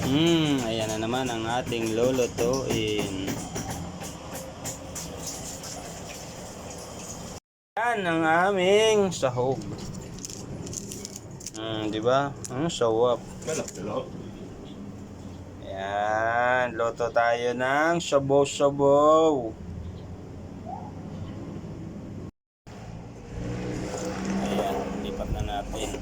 Ayan na naman ang ating lulutuin. Yan ang aming sahog. Di ba? Sawap. Yan, luto tayo ng sabaw-sabaw. Ayan, lipat na natin.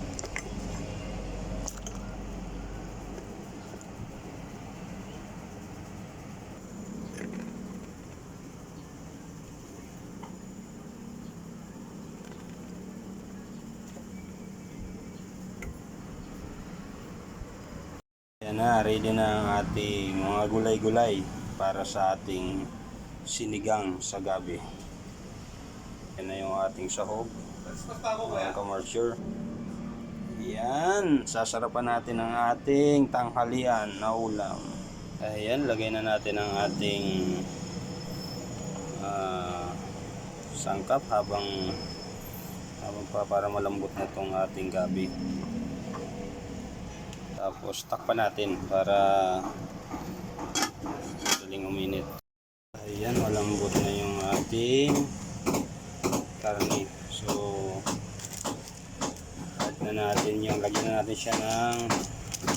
Yan na, ready na ang ating mga gulay-gulay para sa ating sinigang sa gabi. Yan na yung ating sahog. Mga kamarsure. Yan, sasarapan natin ang ating tanghalian na ulam. Ayan, lagay na natin ang ating sangkap habang pa para malambot na itong ating gabi. Tapos takpan natin para daling uminit. Ayan, malambot na yung ating karne. So lagyan na natin siya ng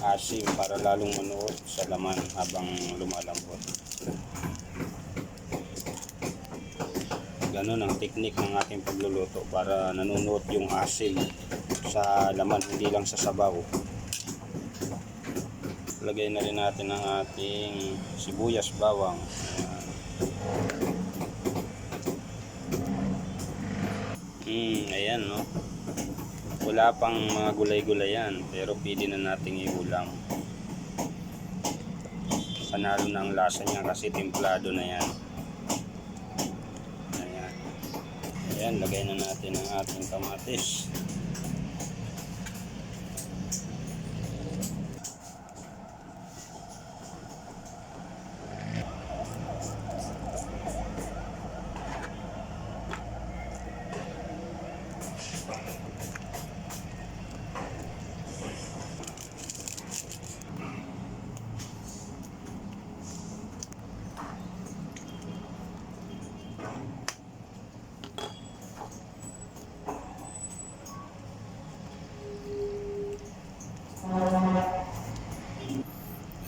asin para lalong manuot sa laman habang lumalambot. Ganon ang teknik ng ating pagluluto para nanunuot yung asin sa laman, hindi lang sa sabaw. Lagay na rin natin ang ating sibuyas, bawang. Ayan, no? Wala pang mga gulay-gulay yan, pero pwede na nating iulam. Panalo na ang lasa niya kasi templado na yan. Ayan. Ayan, lagay na natin ang ating kamatis.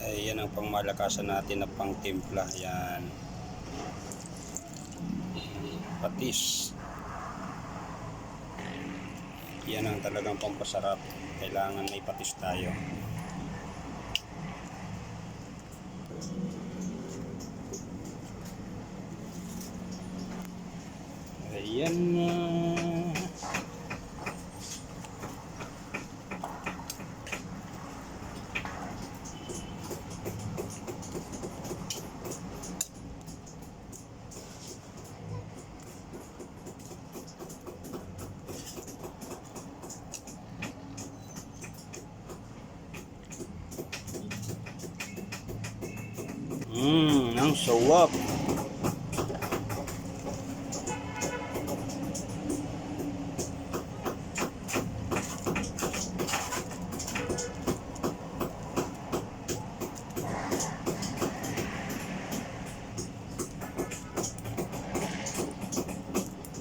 Ayan ang pangmalakasan natin na pangtimpla. Yan, patis. Yan ang talagang pampasarap. Kailangan may patis tayo. Ayan na. Ang sawap.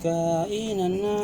Kainan na.